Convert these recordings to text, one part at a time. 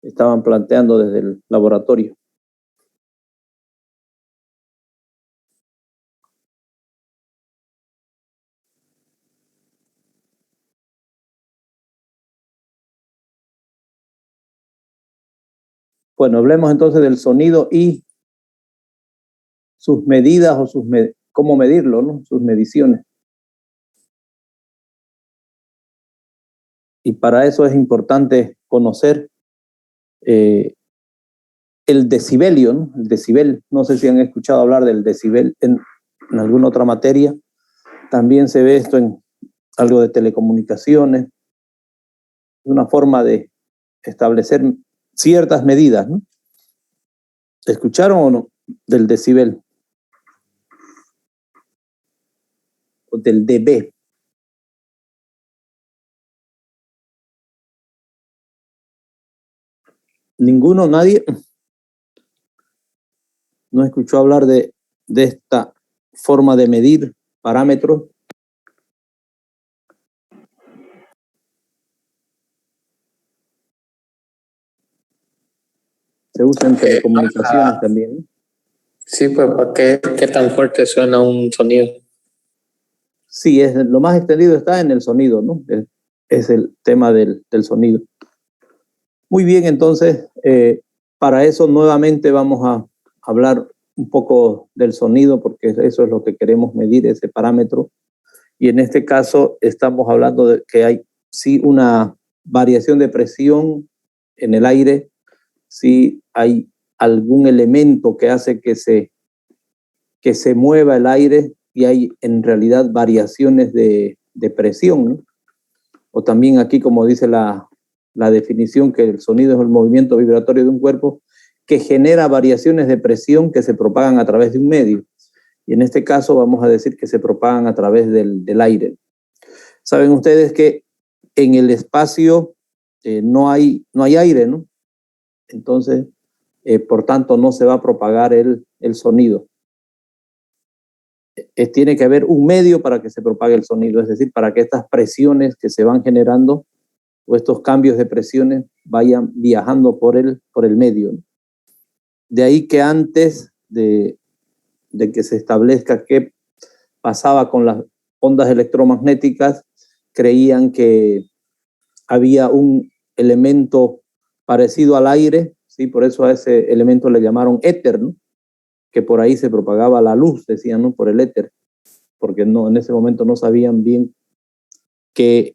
estaban planteando desde el laboratorio. Bueno, hablemos entonces del sonido y sus medidas o cómo medirlo, ¿no? Sus mediciones. Y para eso es importante conocer el decibelio, ¿no? El decibel. No sé si han escuchado hablar del decibel en alguna otra materia. También se ve esto en algo de telecomunicaciones. Es una forma de establecer ciertas medidas, ¿no? ¿Escucharon o no del decibel? O del dB. ¿Ninguno? ¿Nadie? ¿No escuchó hablar de esta forma de medir parámetros? Se usa en telecomunicaciones también. Sí, pues ¿para qué tan fuerte suena un sonido? Sí, lo más extendido está en el sonido, ¿no? Es el tema del sonido. Muy bien, entonces, para eso nuevamente vamos a hablar un poco del sonido, porque eso es lo que queremos medir, ese parámetro. Y en este caso estamos hablando de que hay sí una variación de presión en el aire, sí hay algún elemento que hace que se mueva el aire y hay en realidad variaciones de presión, ¿no? O también aquí, como dice la definición, que el sonido es el movimiento vibratorio de un cuerpo que genera variaciones de presión que se propagan a través de un medio. Y en este caso vamos a decir que se propagan a través del aire. Saben ustedes que en el espacio no hay aire, ¿no? Entonces, por tanto, no se va a propagar el sonido. Tiene que haber un medio para que se propague el sonido, es decir, para que estas presiones que se van generando o estos cambios de presiones vayan viajando por el medio. De ahí que antes de que se establezca qué pasaba con las ondas electromagnéticas, creían que había un elemento parecido al aire, ¿sí? Por eso a ese elemento le llamaron éter, ¿no? Que por ahí se propagaba la luz, decían, ¿no? Por el éter, porque no, en ese momento no sabían bien qué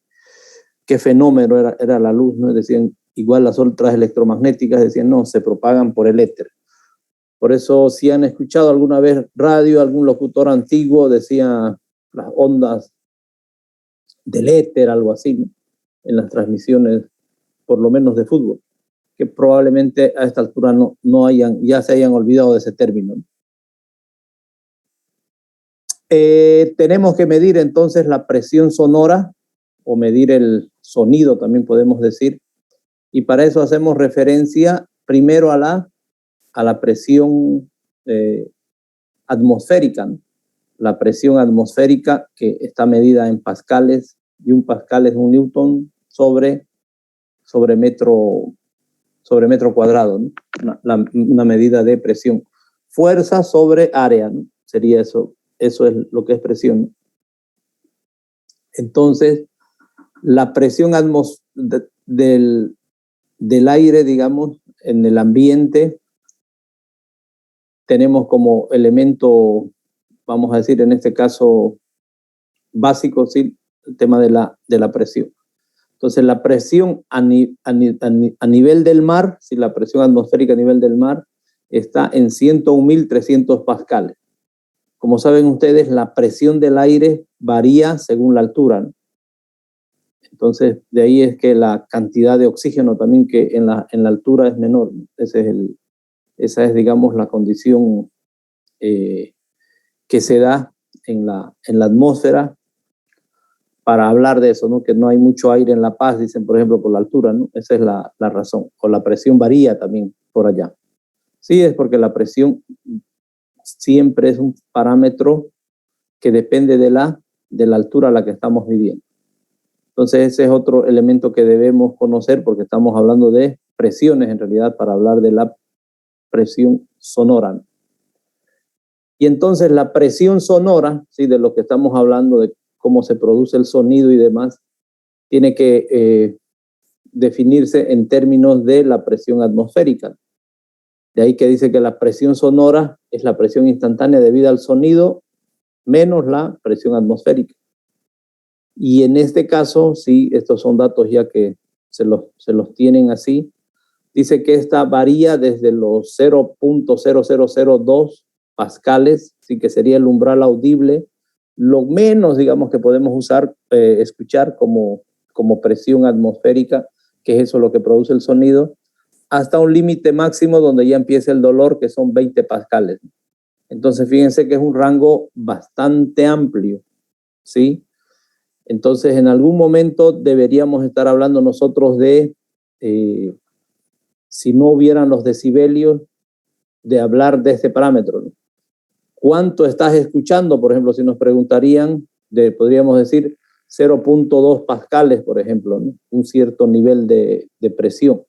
fenómeno era la luz, ¿no? Decían, igual las otras electromagnéticas decían, no, se propagan por el éter. Por eso, si han escuchado alguna vez radio, algún locutor antiguo decía las ondas del éter, algo así, ¿no? En las transmisiones, por lo menos de fútbol, que probablemente a esta altura ya se hayan olvidado de ese término, ¿no? Tenemos que medir entonces la presión sonora o medir el sonido, también podemos decir, y para eso hacemos referencia primero a la presión atmosférica, ¿no? La presión atmosférica, que está medida en pascales, y un pascal es un newton sobre metro cuadrado, ¿no? Una medida de presión. Fuerza sobre área, ¿no? Sería eso. Eso es lo que es presión, ¿no? Entonces, la presión del aire, digamos, en el ambiente, tenemos como elemento, vamos a decir en este caso, básico, ¿sí? El tema de la presión. Entonces, la presión a nivel del mar, si la presión atmosférica a nivel del mar está en 101.300 pascales. Como saben ustedes, la presión del aire varía según la altura, ¿no? Entonces, de ahí es que la cantidad de oxígeno también que en la altura es menor, ¿no? Esa es, digamos, la condición que se da en la atmósfera para hablar de eso, ¿no? Que no hay mucho aire en La Paz, dicen, por ejemplo, por la altura, ¿no? Esa es la razón. O la presión varía también por allá. Sí, es porque la presión siempre es un parámetro que depende de la altura a la que estamos viviendo. Entonces, ese es otro elemento que debemos conocer porque estamos hablando de presiones en realidad para hablar de la presión sonora. Y entonces la presión sonora, ¿sí? De lo que estamos hablando, de cómo se produce el sonido y demás, tiene que definirse en términos de la presión atmosférica. De ahí que dice que la presión sonora es la presión instantánea debida al sonido menos la presión atmosférica. Y en este caso, sí, estos son datos ya que se los tienen así. Dice que esta varía desde los 0.0002 pascales, sí, que sería el umbral audible, lo menos, digamos, que podemos usar, escuchar como presión atmosférica, que es eso lo que produce el sonido, hasta un límite máximo donde ya empieza el dolor, que son 20 pascales. Entonces, fíjense que es un rango bastante amplio, ¿sí? Entonces, en algún momento deberíamos estar hablando nosotros de, si no hubieran los decibelios, de hablar de este parámetro, ¿no? ¿Cuánto estás escuchando? Por ejemplo, si nos preguntarían, podríamos decir 0.2 pascales, por ejemplo, ¿no? Un cierto nivel de presión.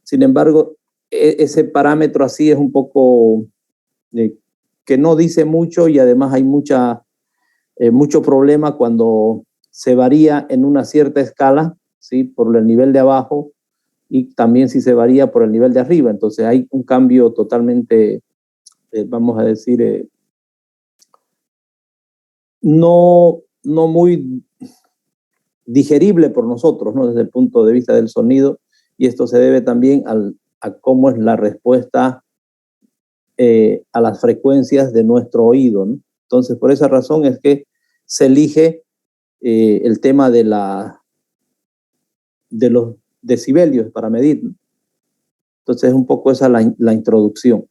Sin embargo, ese parámetro así es un poco que no dice mucho, y además hay mucho problema cuando se varía en una cierta escala, ¿sí? Por el nivel de abajo, y también si se varía por el nivel de arriba. Entonces hay un cambio totalmente, vamos a decir, no muy digerible por nosotros, ¿no? Desde el punto de vista del sonido, y esto se debe también a cómo es la respuesta a las frecuencias de nuestro oído, ¿no? Entonces, por esa razón es que se elige el tema de los decibelios para medir, ¿no? Entonces, es un poco esa la introducción.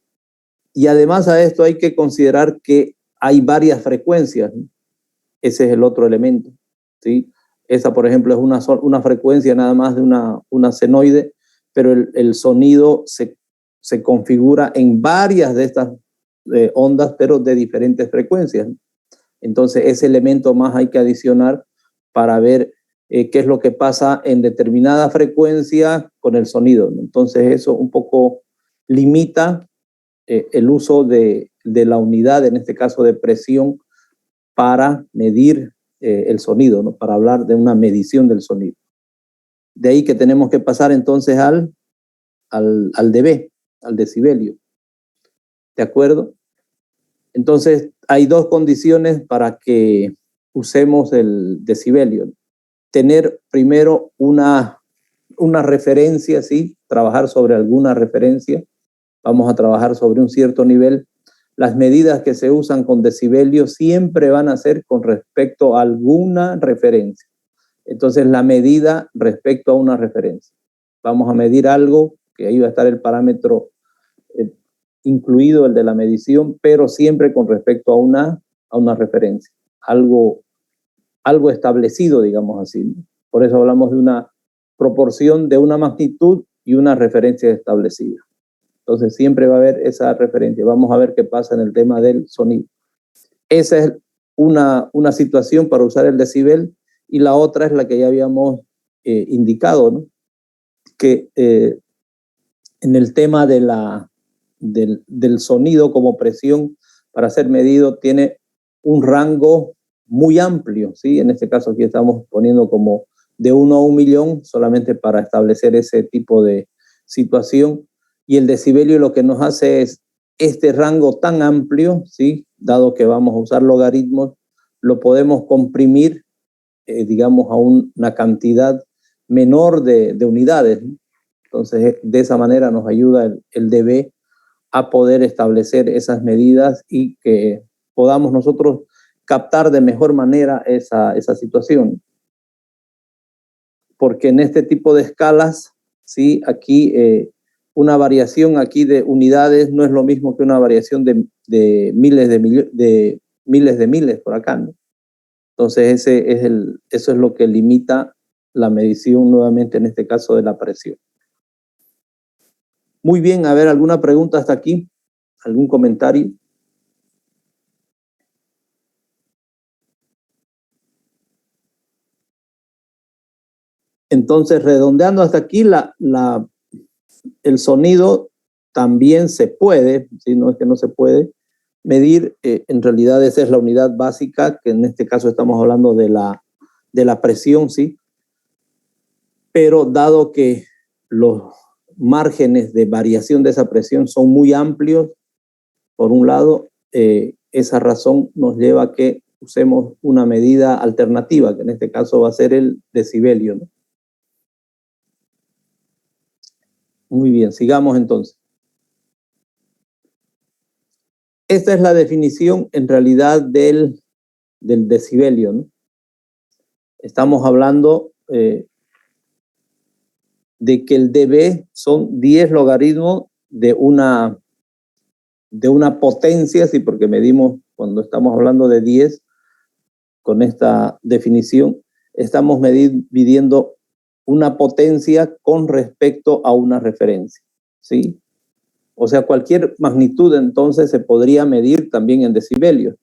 Y además a esto hay que considerar que hay varias frecuencias, ¿no? Ese es el otro elemento, ¿sí? Esa, por ejemplo, es una frecuencia nada más de una senoide, pero el sonido se configura en varias de estas ondas, pero de diferentes frecuencias. Entonces, ese elemento más hay que adicionar para ver qué es lo que pasa en determinada frecuencia con el sonido, ¿no? Entonces, eso un poco limita el uso de la unidad, en este caso de presión, para medir el sonido, ¿no? Para hablar de una medición del sonido. De ahí que tenemos que pasar entonces al dB, al decibelio. ¿De acuerdo? Entonces, hay dos condiciones para que usemos el decibelio. Tener primero una referencia, ¿sí? Trabajar sobre alguna referencia. Vamos a trabajar sobre un cierto nivel. Las medidas que se usan con decibelio siempre van a ser con respecto a alguna referencia. Entonces, la medida respecto a una referencia. Vamos a medir algo, que ahí va a estar el parámetro incluido, el de la medición, pero siempre con respecto a una referencia. Algo establecido, digamos así, ¿no? Por eso hablamos de una proporción de una magnitud y una referencia establecida. Entonces siempre va a haber esa referencia. Vamos a ver qué pasa en el tema del sonido. Esa es una situación para usar el decibel, y la otra es la que ya habíamos indicado, ¿no? Que en el tema del sonido como presión para ser medido tiene un rango muy amplio, ¿sí? En este caso aquí estamos poniendo como de 1 a 1 millón solamente para establecer ese tipo de situación, y el decibelio lo que nos hace es este rango tan amplio, ¿sí? Dado que vamos a usar logaritmos, lo podemos comprimir, digamos, a una cantidad menor de unidades, ¿no? Entonces, de esa manera nos ayuda el dB a poder establecer esas medidas y que podamos nosotros captar de mejor manera esa situación. Porque en este tipo de escalas, ¿sí? Aquí una variación aquí de unidades no es lo mismo que una variación de miles de miles por acá, ¿no? Entonces eso es lo que limita la medición nuevamente en este caso de la presión. Muy bien, a ver, ¿alguna pregunta hasta aquí? ¿Algún comentario? Entonces, redondeando hasta aquí, la el sonido también se puede, ¿sí? No es que no se puede medir, en realidad esa es la unidad básica, que en este caso estamos hablando de la presión, ¿sí? Pero dado que los márgenes de variación de esa presión son muy amplios, por un lado, esa razón nos lleva a que usemos una medida alternativa, que en este caso va a ser el decibelio, ¿no? Muy bien, sigamos entonces. Esta es la definición en realidad del decibelio, ¿no? Estamos hablando de que el dB son 10 logaritmos de una potencia, sí, porque medimos cuando estamos hablando de 10, con esta definición, estamos midiendo una potencia con respecto a una referencia, ¿sí? O sea, cualquier magnitud entonces se podría medir también en decibelios.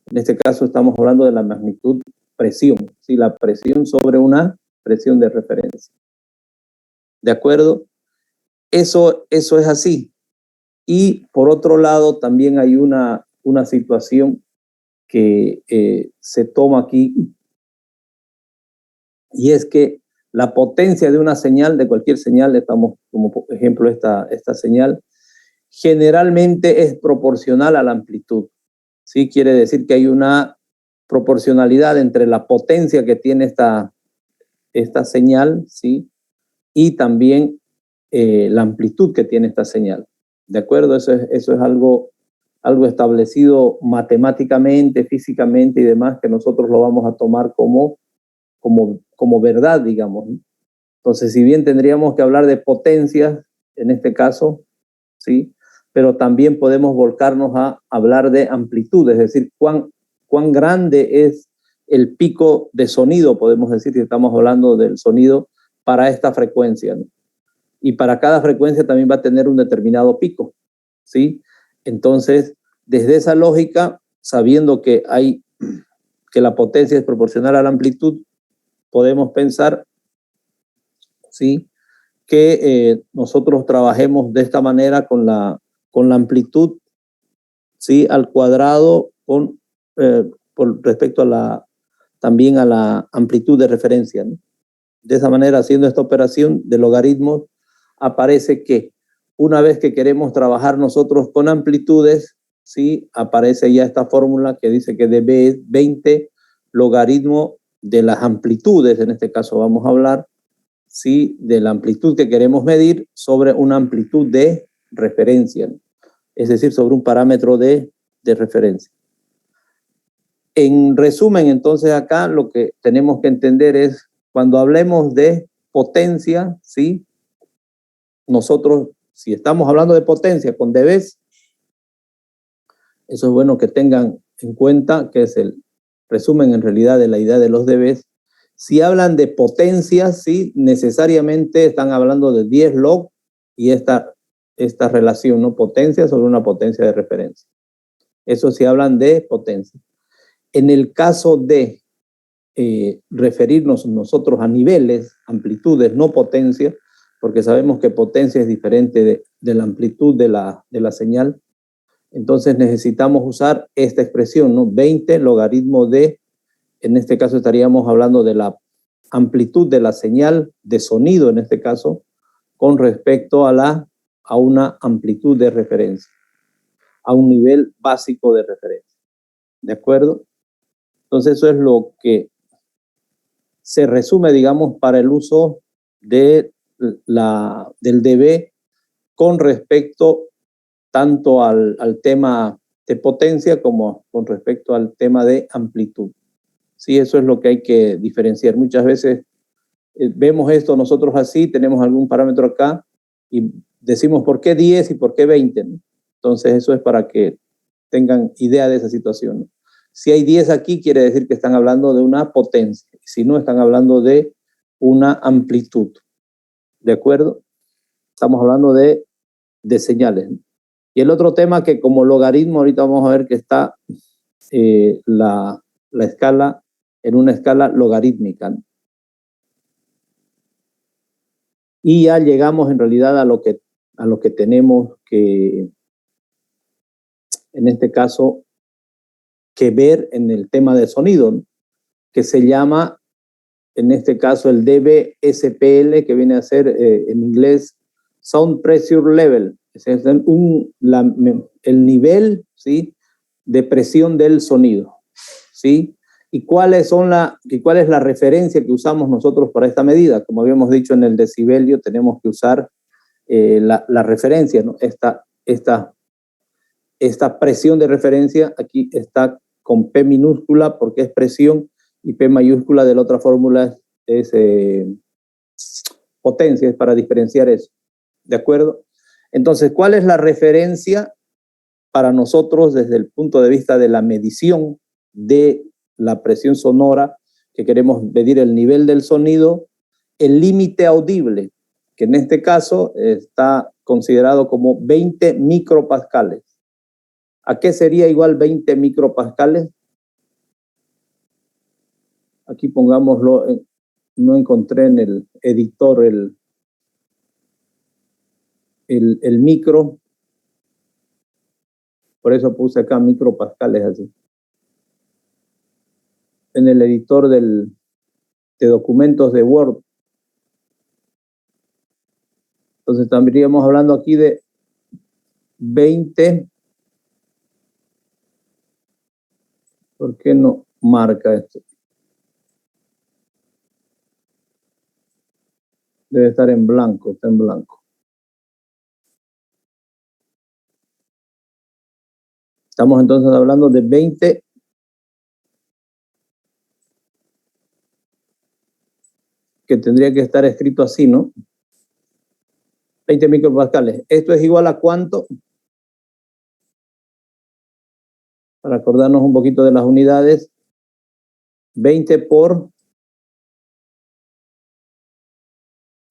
En este caso estamos hablando de la magnitud presión, ¿sí? La presión sobre una presión de referencia. ¿De acuerdo? Eso es así. Y por otro lado, también hay una situación que se toma aquí, y es que la potencia de una señal, de cualquier señal, estamos como por ejemplo esta señal, generalmente es proporcional a la amplitud. ¿Sí? Quiere decir que hay una proporcionalidad entre la potencia que tiene esta señal, ¿sí? Y también la amplitud que tiene esta señal. ¿De acuerdo? Eso es algo establecido matemáticamente, físicamente y demás, que nosotros lo vamos a tomar como verdad, digamos, ¿no? Entonces, si bien tendríamos que hablar de potencias, en este caso, ¿sí? Pero también podemos volcarnos a hablar de amplitud, es decir, cuán grande es el pico de sonido, podemos decir, si estamos hablando del sonido para esta frecuencia, ¿no? Y para cada frecuencia también va a tener un determinado pico, ¿sí? Entonces, desde esa lógica, sabiendo que la potencia es proporcional a la amplitud, podemos pensar, ¿sí?, que nosotros trabajemos de esta manera con la amplitud, ¿sí?, al cuadrado por respecto también a la amplitud de referencia, ¿no? De esa manera, haciendo esta operación de logaritmos, aparece que una vez que queremos trabajar nosotros con amplitudes, ¿sí?, aparece ya esta fórmula que dice que dB es 20 logaritmo de las amplitudes, en este caso vamos a hablar, ¿sí?, de la amplitud que queremos medir sobre una amplitud de referencia, ¿no? Es decir, sobre un parámetro de referencia. En resumen, entonces acá lo que tenemos que entender es, cuando hablemos de potencia, ¿sí?, nosotros, si estamos hablando de potencia con dBs, eso es bueno que tengan en cuenta, que es el resumen en realidad de la idea de los dBs. Si hablan de potencia, sí, necesariamente están hablando de 10 log y esta relación, ¿no? Potencia sobre una potencia de referencia. Eso si hablan de potencia. En el caso de referirnos nosotros a niveles, amplitudes, no potencia, porque sabemos que potencia es diferente de la amplitud de la señal, entonces necesitamos usar esta expresión, ¿no? 20 logaritmo de, en este caso estaríamos hablando de la amplitud de la señal de sonido, en este caso, con respecto a una amplitud de referencia, a un nivel básico de referencia. ¿De acuerdo? Entonces eso es lo que se resume, digamos, para el uso del dB con respecto tanto al tema de potencia como con respecto al tema de amplitud. Sí, eso es lo que hay que diferenciar. Muchas veces vemos esto nosotros así, tenemos algún parámetro acá y decimos ¿por qué 10 y por qué 20? ¿No? Entonces eso es para que tengan idea de esa situación, ¿no? Si hay 10 aquí, quiere decir que están hablando de una potencia. Si no, están hablando de una amplitud. ¿De acuerdo? Estamos hablando de señales, ¿no? Y el otro tema que como logaritmo, ahorita vamos a ver que está la escala en una escala logarítmica, ¿no? Y ya llegamos en realidad a lo que tenemos que, en este caso, que ver en el tema de sonido, ¿no? Que se llama, en este caso, el dBSPL, que viene a ser en inglés Sound Pressure Level. Es el nivel, ¿sí?, de presión del sonido, ¿sí? ¿Y cuál es la referencia que usamos nosotros para esta medida? Como habíamos dicho en el decibelio, tenemos que usar la referencia, ¿no? Esta presión de referencia aquí está con P minúscula porque es presión, y P mayúscula de la otra fórmula es potencia, es para diferenciar eso. ¿De acuerdo? Entonces, ¿cuál es la referencia para nosotros desde el punto de vista de la medición de la presión sonora, que queremos medir el nivel del sonido? El límite audible, que en este caso está considerado como 20 micropascales. ¿A qué sería igual 20 micropascales? Aquí pongámoslo, no encontré en el editor el micro, por eso puse acá micropascales así. En el editor de documentos de Word. Entonces estaríamos hablando aquí de 20. ¿Por qué no marca esto? Debe estar en blanco, está en blanco. Estamos entonces hablando de 20 que tendría que estar escrito así, ¿no? 20 micropascales. ¿Esto es igual a cuánto? Para acordarnos un poquito de las unidades. 20 por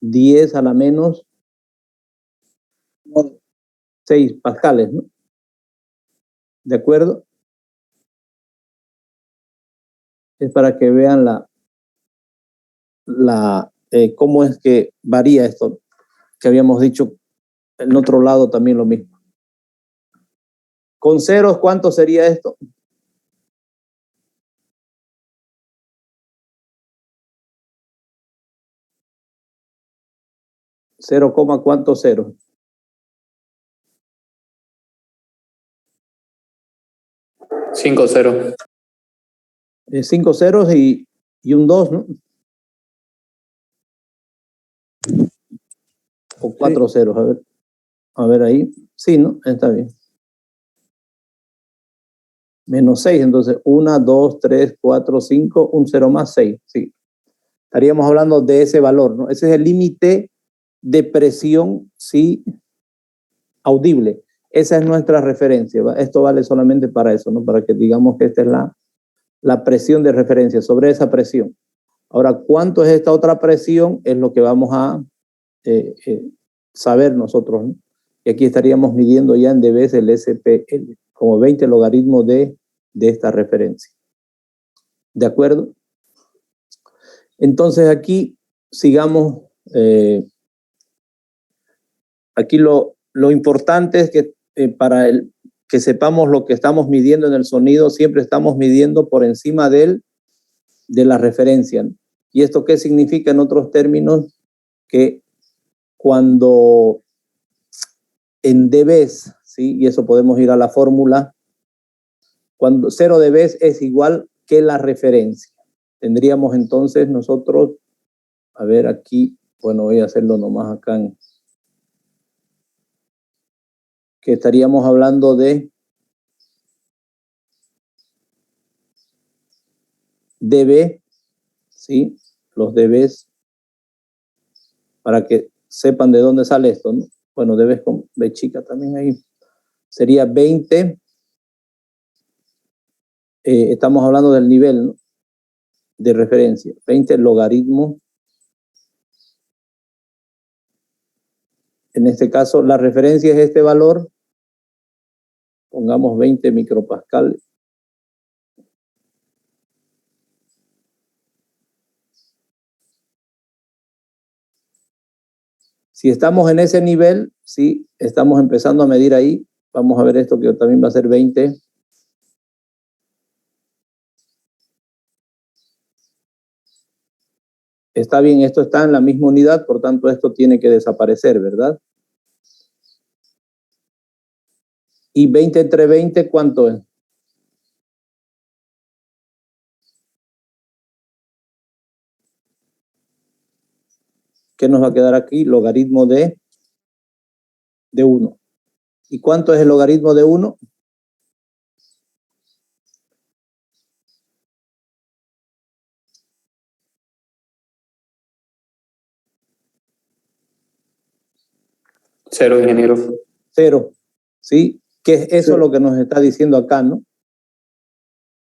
10 a la menos 6 pascales, ¿no? ¿De acuerdo? Es para que vean cómo es que varía esto, que habíamos dicho en otro lado también lo mismo. Con ceros, ¿cuánto sería esto? 0, ¿cuántos ceros? 5 0. 5 ceros y un 2, ¿no? O 4 ceros, a ver ahí. Sí, ¿no? Está bien. Menos 6, entonces 1, 2, 3, 4, 5, un 0 más 6, sí. Estaríamos hablando de ese valor, ¿no? Ese es el límite de presión, sí, audible. Esa es nuestra referencia, ¿va? Esto vale solamente para eso, ¿no? Para que digamos que esta es la presión de referencia, sobre esa presión. Ahora, ¿cuánto es esta otra presión? Es lo que vamos a saber nosotros, ¿no? Y aquí estaríamos midiendo ya en dB el SPL, como 20 logaritmos de esta referencia. ¿De acuerdo? Entonces aquí sigamos. Aquí lo importante es que que sepamos lo que estamos midiendo en el sonido, siempre estamos midiendo por encima de la referencia, ¿no? ¿Y esto qué significa en otros términos? Que cuando en dBs, ¿sí? Y eso podemos ir a la fórmula, cuando 0 dBs es igual que la referencia. Tendríamos entonces nosotros, a ver aquí, bueno, voy a hacerlo nomás acá, que estaríamos hablando de dB, ¿sí? Los dBs, para que sepan de dónde sale esto, ¿no? Bueno, dBs con B chica también ahí. Sería 20. Estamos hablando del nivel, ¿no?, de referencia. 20 logaritmo. En este caso, la referencia es este valor. Pongamos 20 micropascales. Si estamos en ese nivel, sí, estamos empezando a medir ahí. Vamos a ver esto que también va a ser 20. Está bien, esto está en la misma unidad, por tanto esto tiene que desaparecer, ¿verdad? Y 20 entre 20, ¿cuánto es? ¿Qué nos va a quedar aquí? Logaritmo de 1. ¿Y cuánto es el logaritmo de 1? Cero, ingeniero. 0. ¿Sí? Que es eso Sí. lo que nos está diciendo acá, ¿no?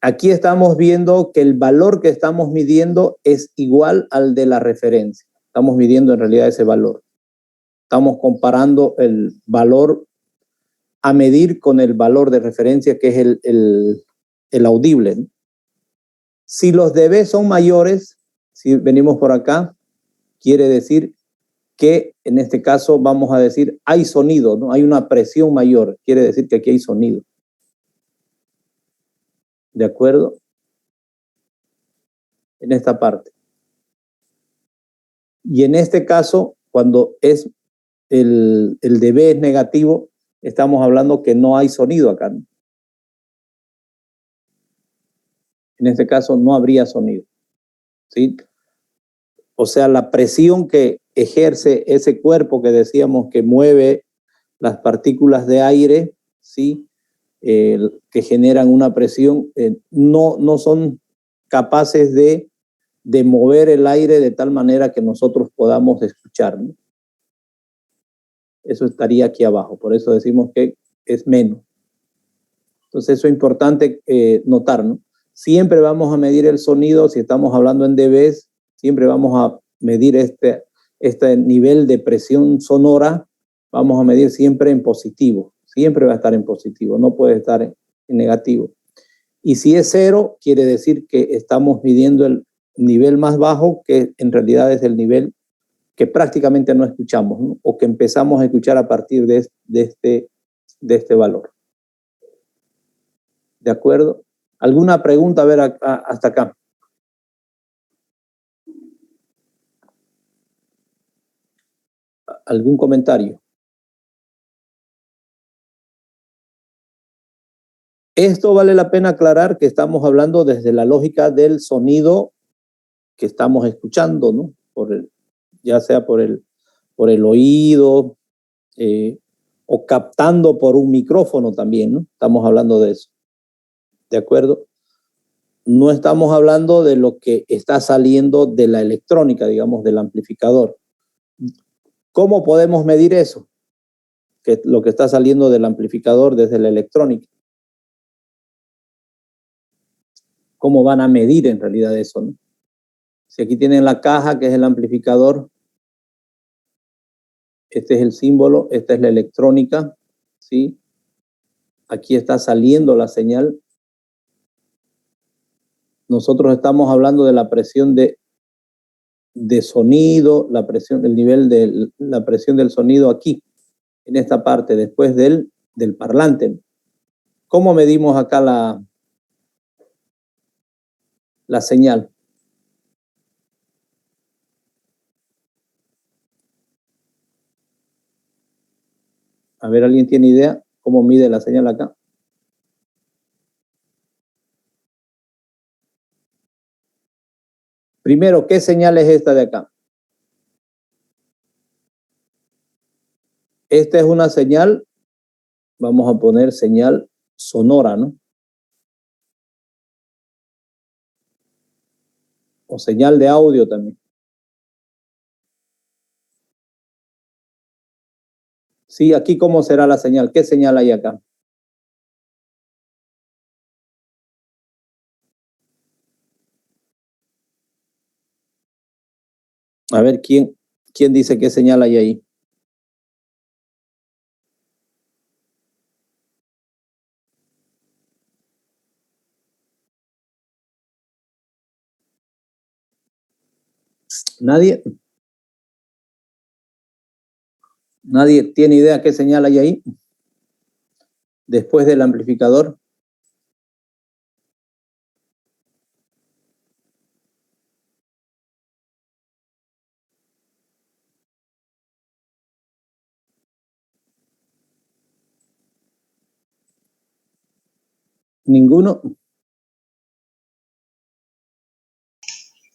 Aquí estamos viendo que el valor que estamos midiendo es igual al de la referencia. Estamos midiendo en realidad ese valor. Estamos comparando el valor a medir con el valor de referencia, que es el audible, ¿no? Si los dB son mayores, si venimos por acá, quiere decir que en este caso vamos a decir hay sonido, ¿no? Hay una presión mayor, quiere decir que aquí hay sonido. ¿De acuerdo? En esta parte. Y en este caso, cuando es el dB es negativo, estamos hablando que no hay sonido acá, ¿no? En este caso no habría sonido, ¿sí? O sea, la presión que ejerce ese cuerpo que decíamos que mueve las partículas de aire, ¿sí? Que generan una presión, no son capaces de mover el aire de tal manera que nosotros podamos escuchar, ¿no? Eso estaría aquí abajo, por eso decimos que es menos. Entonces eso es importante notar, ¿no? Siempre vamos a medir el sonido, si estamos hablando en dBs, siempre vamos a medir este nivel de presión sonora, vamos a medir siempre en positivo, siempre va a estar en positivo, no puede estar en negativo. Y si es 0, quiere decir que estamos midiendo el nivel más bajo, que en realidad es el nivel que prácticamente no escuchamos, ¿no? O que empezamos a escuchar a partir de este valor. ¿De acuerdo? ¿Alguna pregunta? A ver, hasta acá. ¿Algún comentario? Esto vale la pena aclarar que estamos hablando desde la lógica del sonido que estamos escuchando, ¿no? Ya sea por el oído o captando por un micrófono también, ¿no? Estamos hablando de eso. ¿De acuerdo? No estamos hablando de lo que está saliendo de la electrónica, digamos, del amplificador. ¿Cómo podemos medir eso? Que lo que está saliendo del amplificador desde la electrónica. ¿Cómo van a medir en realidad eso, ¿no? Si aquí tienen la caja, que es el amplificador, este es el símbolo, esta es la electrónica, ¿sí? Aquí está saliendo la señal. Nosotros estamos hablando de la presión de sonido, la presión, el nivel de la presión del sonido aquí, en esta parte, después del parlante. ¿Cómo medimos acá la señal? A ver, ¿alguien tiene idea cómo mide la señal acá? Primero, ¿qué señal es esta de acá? Esta es una señal, vamos a poner señal sonora, ¿no? O señal de audio también. Sí, aquí cómo será la señal. ¿Qué señal hay acá? A ver, ¿quién dice qué señal hay ahí? ¿Nadie? ¿Nadie tiene idea qué señal hay ahí? Después del amplificador. ¿Ninguno?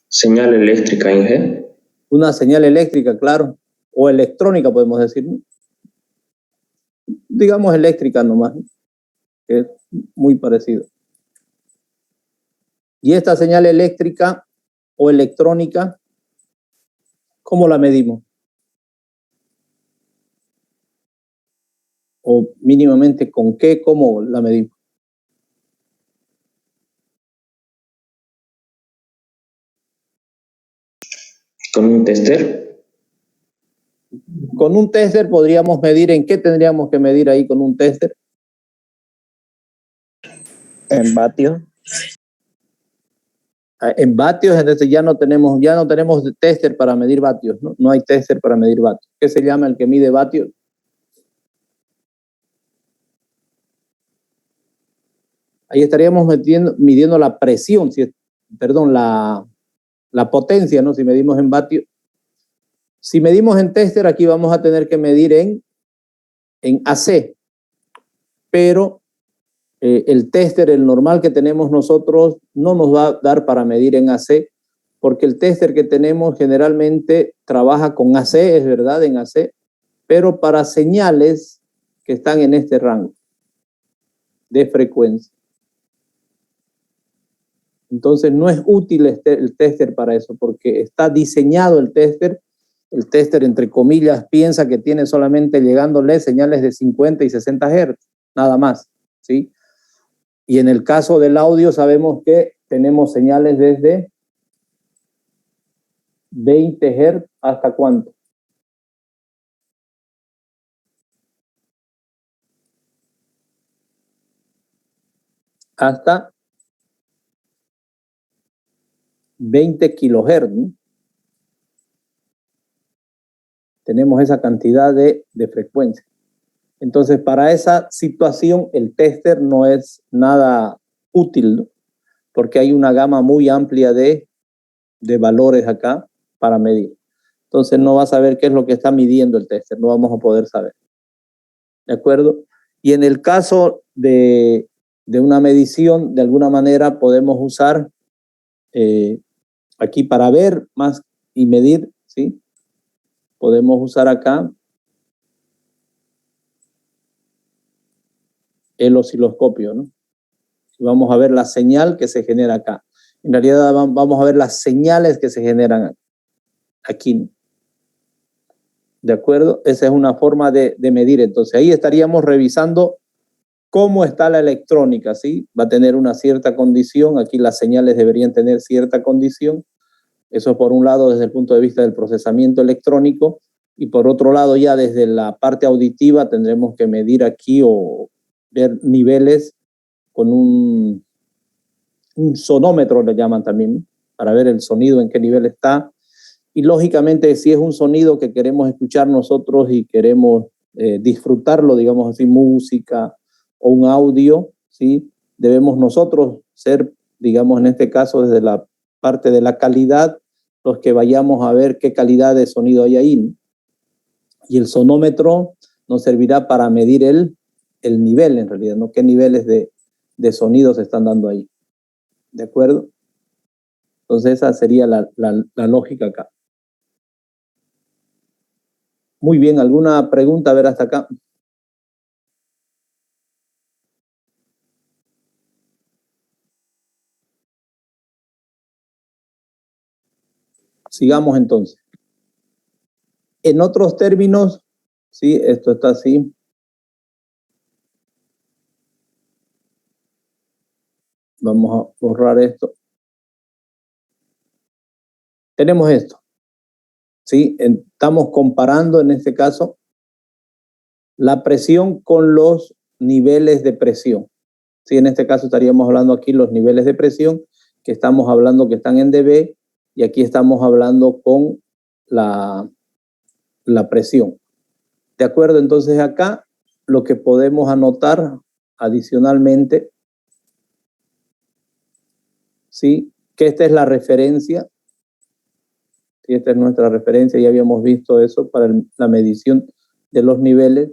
Señal eléctrica, Inge. Una señal eléctrica, claro. O electrónica, podemos decir, ¿no? Digamos eléctrica nomás, ¿no? Que es muy parecido. Y esta señal eléctrica o electrónica, ¿cómo la medimos? O mínimamente con qué, ¿cómo la medimos? ¿Con un tester? Con un tester podríamos medir. ¿En qué tendríamos que medir ahí con un tester? En vatios. En vatios, entonces ya no tenemos tester para medir vatios, ¿no? No hay tester para medir vatios. ¿Qué se llama el que mide vatios? Ahí estaríamos midiendo la presión, la potencia, ¿no? Si medimos en vatios. Si medimos en tester, aquí vamos a tener que medir en AC, pero el tester, el normal que tenemos nosotros, no nos va a dar para medir en AC, porque el tester que tenemos generalmente trabaja con AC, es verdad, en AC, pero para señales que están en este rango de frecuencia. Entonces no es útil el tester para eso, porque está diseñado el tester entre comillas piensa que tiene solamente llegándole señales de 50 y 60 Hz, nada más, ¿sí? Y en el caso del audio sabemos que tenemos señales desde 20 Hz hasta ¿cuánto? Hasta 20 kilohertz, ¿no? Tenemos esa cantidad de frecuencia. Entonces, para esa situación, el tester no es nada útil, ¿no? Porque hay una gama muy amplia de valores acá para medir. Entonces, no va a saber qué es lo que está midiendo el tester, no vamos a poder saber. ¿De acuerdo? Y en el caso de una medición, de alguna manera podemos usar aquí para ver más y medir, ¿sí? Podemos usar acá el osciloscopio, ¿no? Vamos a ver la señal que se genera acá. En realidad vamos a ver las señales que se generan aquí. ¿De acuerdo? Esa es una forma de medir. Entonces ahí estaríamos revisando cómo está la electrónica, ¿sí? Va a tener una cierta condición. Aquí las señales deberían tener cierta condición. Eso por un lado desde el punto de vista del procesamiento electrónico, y por otro lado ya desde la parte auditiva tendremos que medir aquí o ver niveles con un sonómetro, le llaman también, para ver el sonido en qué nivel está. Y lógicamente si es un sonido que queremos escuchar nosotros y queremos disfrutarlo, digamos así, música o un audio, ¿sí? Debemos nosotros ser, digamos en este caso desde la parte de la calidad, los que vayamos a ver qué calidad de sonido hay ahí, ¿no? Y el sonómetro nos servirá para medir el nivel en realidad, ¿no? Qué niveles de sonido se están dando ahí. ¿De acuerdo? Entonces esa sería la lógica acá. Muy bien, ¿alguna pregunta? A ver hasta acá. Sigamos entonces. En otros términos, sí, esto está así. Vamos a borrar esto. Tenemos esto. ¿Sí? Estamos comparando en este caso la presión con los niveles de presión. ¿Sí? En este caso estaríamos hablando aquí los niveles de presión, que estamos hablando que están en dB, y aquí estamos hablando con la presión. De acuerdo, entonces acá lo que podemos anotar adicionalmente, ¿sí? Que esta es la referencia. ¿Sí? Esta es nuestra referencia, ya habíamos visto eso para la medición de los niveles.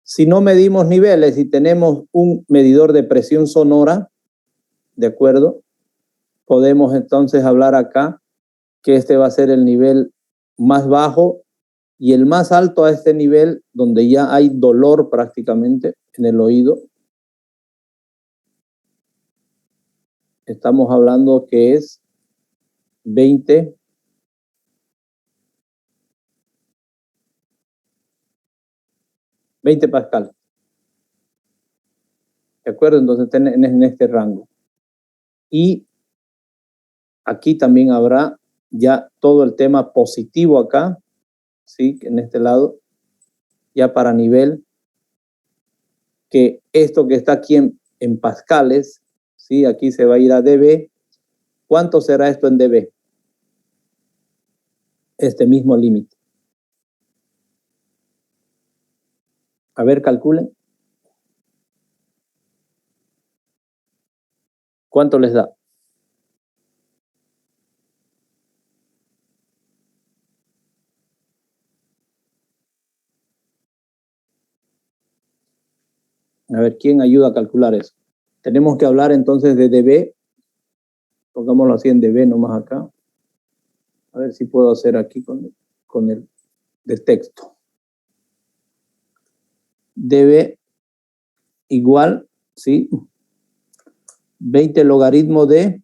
Si no medimos niveles y tenemos un medidor de presión sonora, ¿de acuerdo? Podemos entonces hablar acá que este va a ser el nivel más bajo y el más alto a este nivel donde ya hay dolor prácticamente en el oído. Estamos hablando que es 20 pascal. ¿De acuerdo? Entonces en este rango. Y aquí también habrá ya todo el tema positivo acá, ¿sí? En este lado, ya para nivel, que esto que está aquí en pascales, ¿sí? Aquí se va a ir a dB. ¿Cuánto será esto en dB? Este mismo límite. A ver, calculen. ¿Cuánto les da? A ver, ¿quién ayuda a calcular eso? Tenemos que hablar entonces de dB. Pongámoslo así en dB nomás acá. A ver si puedo hacer aquí con el de texto. dB igual, ¿sí? 20 logaritmo de,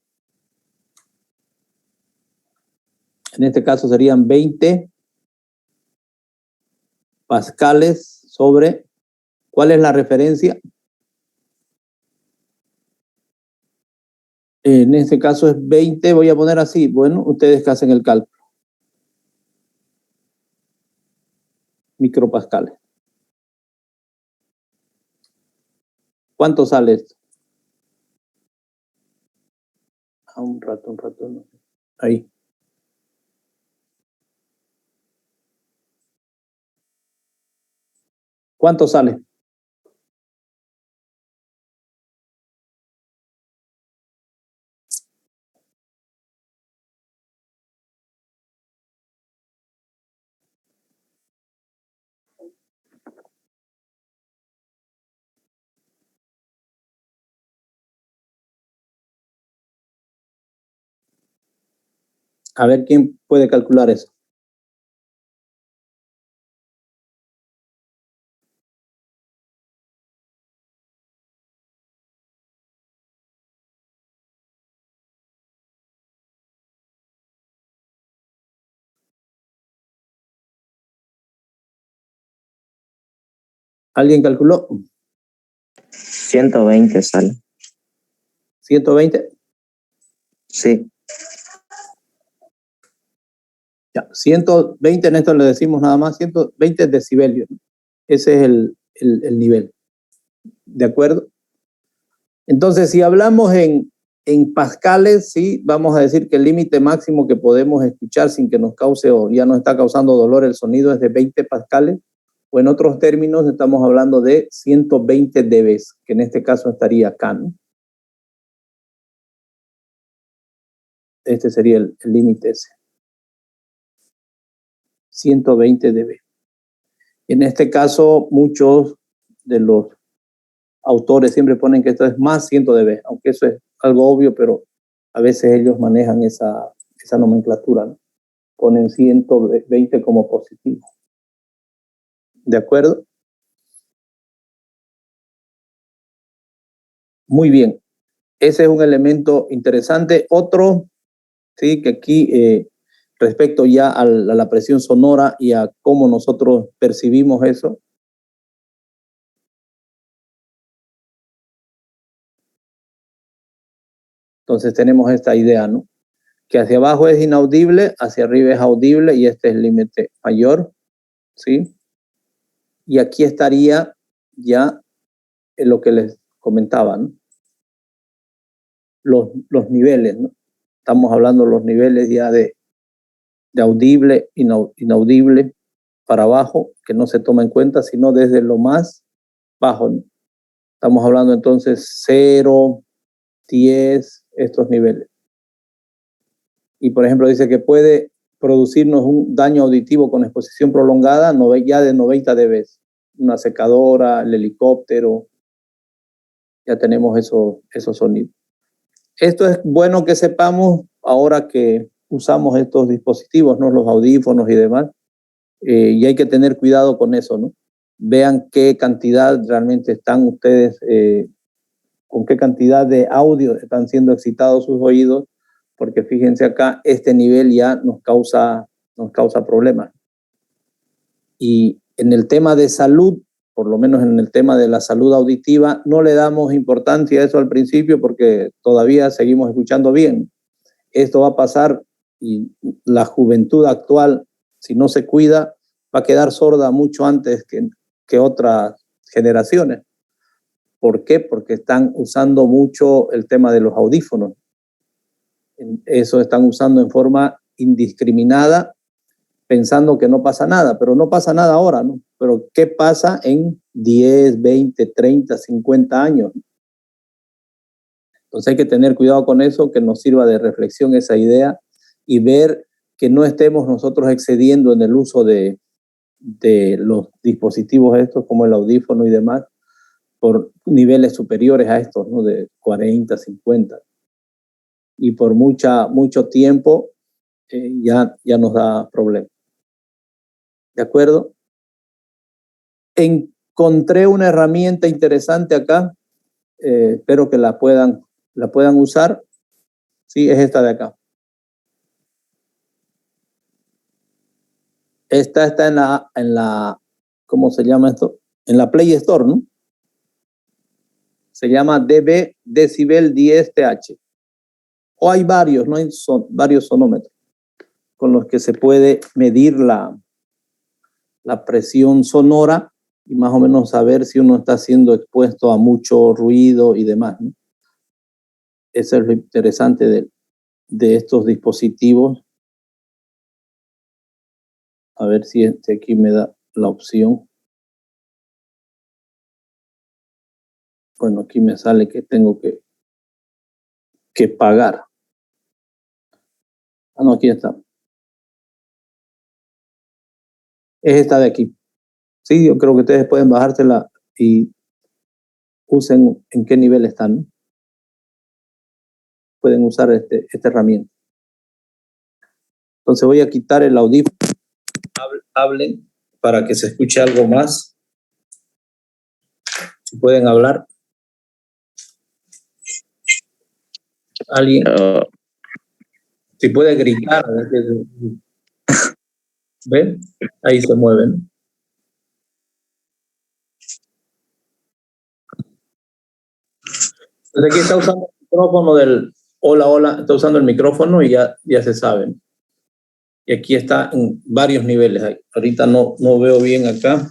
en este caso serían 20 pascales sobre, ¿cuál es la referencia? En este caso es 20, voy a poner así, bueno, ustedes que hacen el cálculo. Micropascales. ¿Cuánto sale esto? Un rato. No. Ahí. ¿Cuánto sale? A ver quién puede calcular eso. ¿Alguien calculó? 120 sale. ¿120? Sí. Ya, 120 en esto le decimos nada más, 120 decibelios. Ese es el nivel. ¿De acuerdo? Entonces, si hablamos en pascales, sí, vamos a decir que el límite máximo que podemos escuchar sin que nos cause o ya nos está causando dolor el sonido es de 20 pascales, o en otros términos estamos hablando de 120 dB, que en este caso estaría acá, ¿no? Este sería el límite ese. 120 dB. En este caso, muchos de los autores siempre ponen que esto es más 100 dB, aunque eso es algo obvio, pero a veces ellos manejan esa nomenclatura, ¿no? Ponen 120 como positivo. ¿De acuerdo? Muy bien. Ese es un elemento interesante. Otro, sí, que aquí respecto ya a la presión sonora y a cómo nosotros percibimos eso. Entonces tenemos esta idea, ¿no? Que hacia abajo es inaudible, hacia arriba es audible y este es el límite mayor, ¿sí? Y aquí estaría ya en lo que les comentaba, ¿no? Los niveles, ¿no? Estamos hablando de los niveles ya de audible, inaudible, para abajo, que no se toma en cuenta, sino desde lo más bajo, ¿no? Estamos hablando entonces 0, 10, estos niveles. Y por ejemplo dice que puede producirnos un daño auditivo con exposición prolongada ya de 90 dB. Una secadora, el helicóptero, ya tenemos esos sonidos. Esto es bueno que sepamos ahora que usamos estos dispositivos, ¿no? Los audífonos y demás, y hay que tener cuidado con eso, ¿no? Vean qué cantidad realmente están ustedes, con qué cantidad de audio están siendo excitados sus oídos, porque fíjense acá, este nivel ya nos causa problemas. Y en el tema de salud, por lo menos en el tema de la salud auditiva, no le damos importancia a eso al principio porque todavía seguimos escuchando bien. Esto va a pasar y la juventud actual, si no se cuida, va a quedar sorda mucho antes que otras generaciones. ¿Por qué? Porque están usando mucho el tema de los audífonos. Eso están usando en forma indiscriminada, pensando que no pasa nada, pero no pasa nada ahora, ¿no? Pero ¿qué pasa en 10, 20, 30, 50 años? Entonces hay que tener cuidado con eso, que nos sirva de reflexión esa idea y ver que no estemos nosotros excediendo en el uso de los dispositivos estos como el audífono y demás por niveles superiores a estos, ¿no? De 40, 50. Y por mucho tiempo ya nos da problemas. ¿De acuerdo? Encontré una herramienta interesante acá. Espero que la puedan usar. Sí, es esta de acá. Esta está en la, ¿cómo se llama esto? En la Play Store, ¿no? Se llama DB Decibel 10TH. O hay varios, ¿no? Hay varios sonómetros con los que se puede medir la presión sonora y más o menos saber si uno está siendo expuesto a mucho ruido y demás, ¿no? Eso es lo interesante de estos dispositivos. A ver si aquí me da la opción. Bueno, aquí me sale que tengo que pagar. Ah, no, aquí está. Es esta de aquí. Sí, yo creo que ustedes pueden bajársela y usen en qué nivel están, ¿no? Pueden usar esta herramienta. Entonces voy a quitar el audífono. Hablen para que se escuche algo más. Si pueden hablar. ¿Alguien? Si puede gritar. ¿Ven? Ahí se mueven. Entonces aquí está usando el micrófono del hola, está usando el micrófono y ya se saben. Y aquí está en varios niveles. Ahorita no veo bien acá.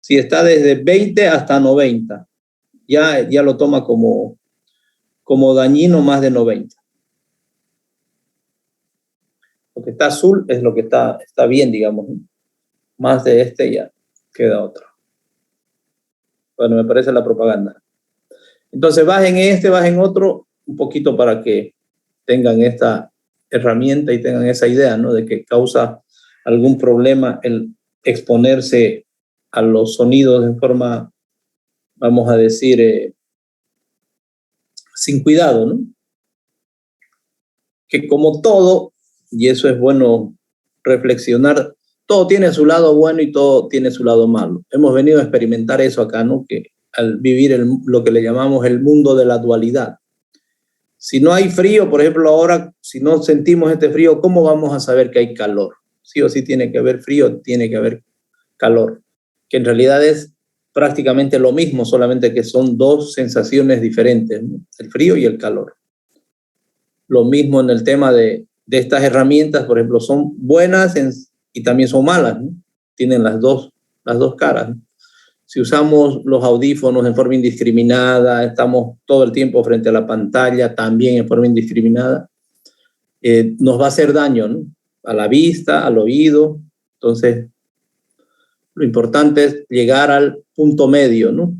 Si está desde 20 hasta 90, ya lo toma como dañino más de 90. Lo que está azul es lo que está bien, digamos, ¿no? Más de ya queda otro. Bueno, me parece la propaganda. Entonces bajen otro un poquito para que tengan esta herramienta y tengan esa idea, ¿no? De que causa algún problema el exponerse a los sonidos en forma, vamos a decir, sin cuidado, ¿no? Que como todo, y eso es bueno reflexionar, todo tiene su lado bueno y todo tiene su lado malo. Hemos venido a experimentar eso acá, ¿no? Que al vivir lo que le llamamos el mundo de la dualidad. Si no hay frío, por ejemplo, ahora, si no sentimos este frío, ¿cómo vamos a saber que hay calor? Sí o sí tiene que haber frío, tiene que haber calor, que en realidad es prácticamente lo mismo, solamente que son dos sensaciones diferentes, ¿no? El frío y el calor. Lo mismo en el tema de estas herramientas, por ejemplo, son buenas y también son malas, ¿no? Tienen las dos caras, ¿no? Si usamos los audífonos en forma indiscriminada, estamos todo el tiempo frente a la pantalla, también en forma indiscriminada, nos va a hacer daño, ¿no? A la vista, al oído Entonces, lo importante es llegar al punto medio, ¿no?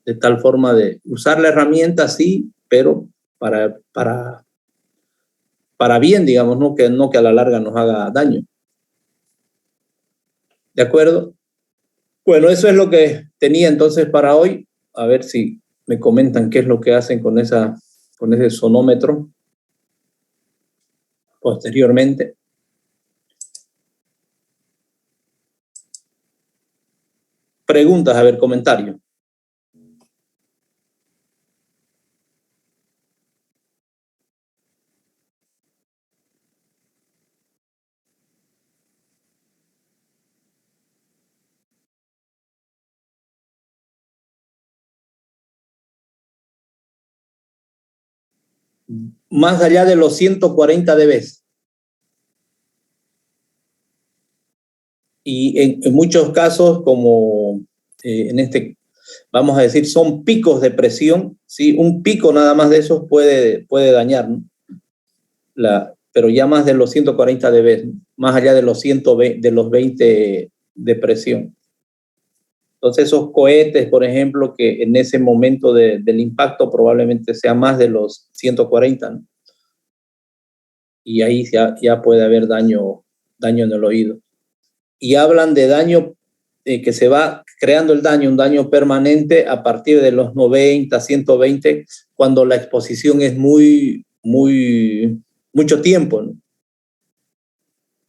De tal forma de usar la herramienta, sí, pero para bien, digamos, no que a la larga nos haga daño. ¿De acuerdo? Bueno, eso es lo que tenía entonces para hoy. A ver si me comentan qué es lo que hacen con ese sonómetro posteriormente. Preguntas, a ver, comentarios. Más allá de los 140 dB. Y en muchos casos, como en este, vamos a decir, son picos de presión, ¿sí? Un pico nada más de esos puede dañar, ¿no? Pero ya más de los 140 dB, ¿no? Más allá de los 120, de los 20 de presión. Entonces esos cohetes, por ejemplo, que en ese momento del impacto probablemente sea más de los 140, ¿no? Y ahí ya puede haber daño en el oído. Y hablan de daño que se va creando un daño permanente a partir de los 90, 120, cuando la exposición es mucho tiempo, ¿no?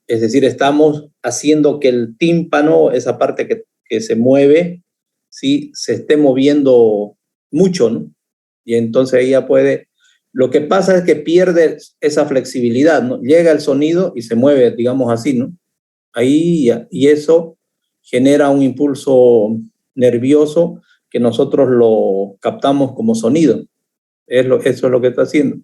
Es decir, estamos haciendo que el tímpano, esa parte que se mueve, ¿sí? Se esté moviendo mucho, ¿no? Y entonces ahí ya puede... Lo que pasa es que pierde esa flexibilidad, ¿no? Llega el sonido y se mueve, digamos así, ¿no? Ahí, y eso genera un impulso nervioso que nosotros lo captamos como sonido. Eso es lo que está haciendo.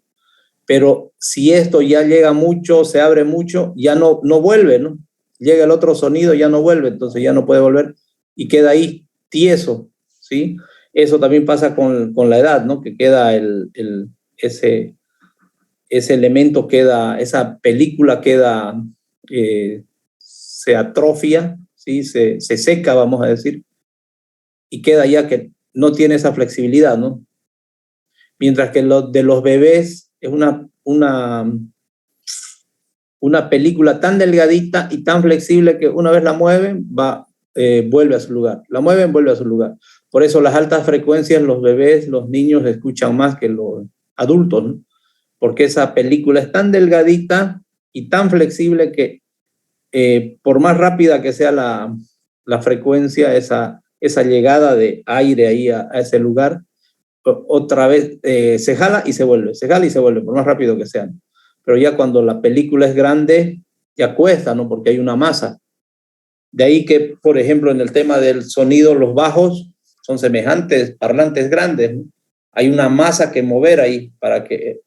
Pero si esto ya llega mucho, se abre mucho, ya no vuelve, ¿no? Llega el otro sonido, ya no vuelve, entonces ya no puede volver y queda ahí tieso, ¿sí? Eso también pasa con la edad, ¿no? Que queda ese elemento queda, esa película queda, se atrofia, ¿sí? Se seca, vamos a decir, y queda ya que no tiene esa flexibilidad, ¿no? Mientras que de los bebés es una película tan delgadita y tan flexible que una vez la mueven, vuelve a su lugar. La mueven, vuelve a su lugar. Por eso las altas frecuencias, los bebés, los niños escuchan más que los adultos, ¿no? Porque esa película es tan delgadita y tan flexible que por más rápida que sea la frecuencia, esa llegada de aire ahí a ese lugar, otra vez se jala y se vuelve, por más rápido que sea. Pero ya cuando la película es grande, ya cuesta, ¿no? Porque hay una masa. De ahí que, por ejemplo, en el tema del sonido, los bajos son semejantes, parlantes grandes, ¿no? Hay una masa que mover ahí para que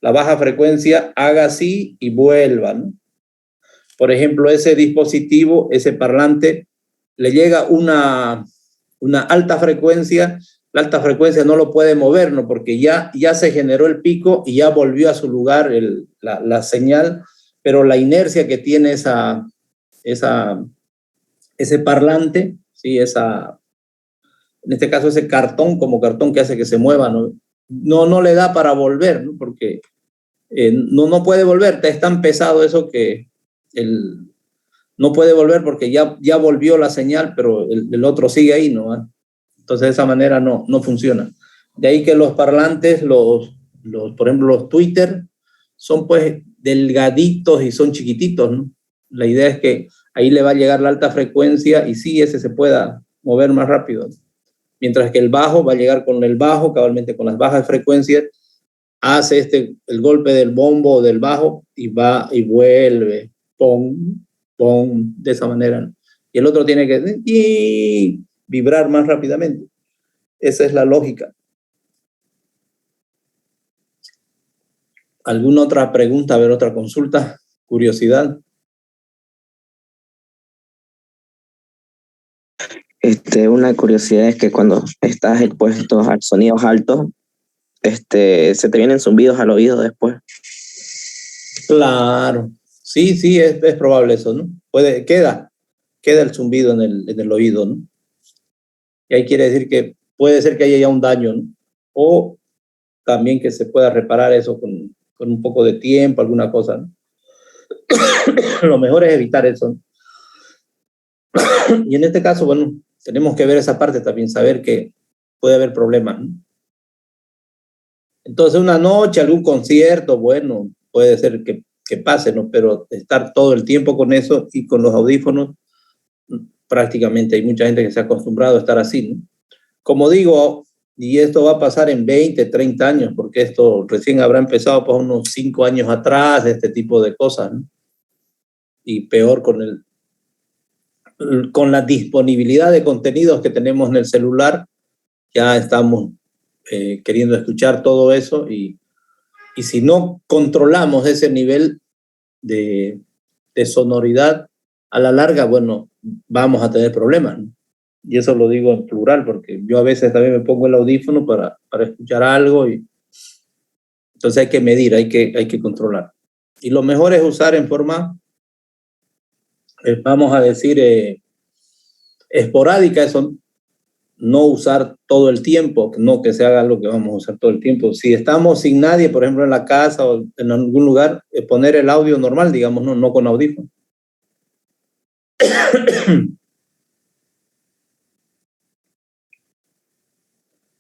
la baja frecuencia haga así y vuelva, ¿no? Por ejemplo, ese dispositivo, ese parlante, le llega una alta frecuencia, la alta frecuencia no lo puede mover, ¿no? Porque ya se generó el pico y ya volvió a su lugar la señal, pero la inercia que tiene ese parlante, ¿sí? En este caso ese cartón, como cartón que hace que se mueva, ¿no? No le da para volver, ¿no? Porque no puede volver, es tan pesado eso que no puede volver porque ya volvió la señal, pero el otro sigue ahí, ¿no? Entonces de esa manera no funciona. De ahí que los parlantes, por ejemplo, los Twitter, son pues delgaditos y son chiquititos, ¿no? La idea es que ahí le va a llegar la alta frecuencia y sí, ese se pueda mover más rápido. Mientras que el bajo va a llegar con el bajo, cabalmente con las bajas frecuencias, hace el golpe del bombo o del bajo y va y vuelve, pum, pum, de esa manera, ¿no? Y el otro tiene que vibrar más rápidamente. Esa es la lógica. ¿Alguna otra pregunta? A ver, otra consulta, curiosidad. Una curiosidad es que cuando estás expuesto a sonidos altos, se te vienen zumbidos al oído después. Claro, Sí, es probable eso, ¿no? Queda el zumbido en el oído, ¿no? Y ahí quiere decir que puede ser que haya ya un daño, ¿no? O también que se pueda reparar eso con un poco de tiempo, alguna cosa, ¿no? Lo mejor es evitar eso, ¿no? Y en este caso, bueno, tenemos que ver esa parte también, saber que puede haber problemas, ¿no? Entonces, una noche, algún concierto, bueno, puede ser que pase, ¿no? Pero estar todo el tiempo con eso y con los audífonos, prácticamente hay mucha gente que se ha acostumbrado a estar así, ¿no? Como digo, y esto va a pasar en 20, 30 años, porque esto recién habrá empezado por unos 5 años atrás, este tipo de cosas, ¿no? Y peor con la disponibilidad de contenidos que tenemos en el celular, ya estamos queriendo escuchar todo eso y si no controlamos ese nivel de sonoridad, a la larga, bueno, vamos a tener problemas, ¿no? Y eso lo digo en plural, porque yo a veces también me pongo el audífono para escuchar algo y entonces hay que medir, hay que controlar. Y lo mejor es usar en forma, vamos a decir, esporádica, eso, no usar todo el tiempo, no que se haga lo que vamos a usar todo el tiempo. Si estamos sin nadie, por ejemplo, en la casa o en algún lugar, poner el audio normal, digamos, no con audífono.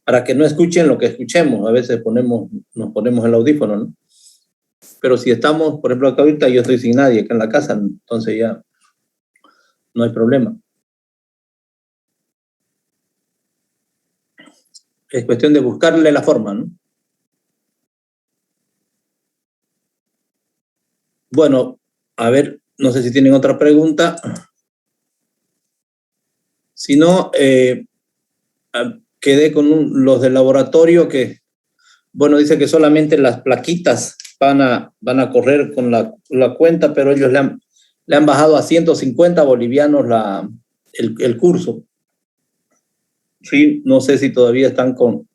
Para que no escuchen lo que escuchemos. A veces nos ponemos el audífono, ¿no? Pero si estamos, por ejemplo, acá ahorita yo estoy sin nadie acá en la casa, entonces ya no hay problema. Es cuestión de buscarle la forma, ¿no? Bueno, a ver, no sé si tienen otra pregunta. Si no, quedé con los del laboratorio que, bueno, dice que solamente las plaquitas van a correr con la cuenta, pero ellos le han bajado a 150 bolivianos el curso. Sí, no sé si todavía están con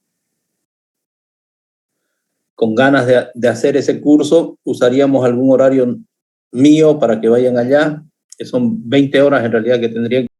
ganas de hacer ese curso. Usaríamos algún horario mío para que vayan allá, que son 20 horas en realidad que tendrían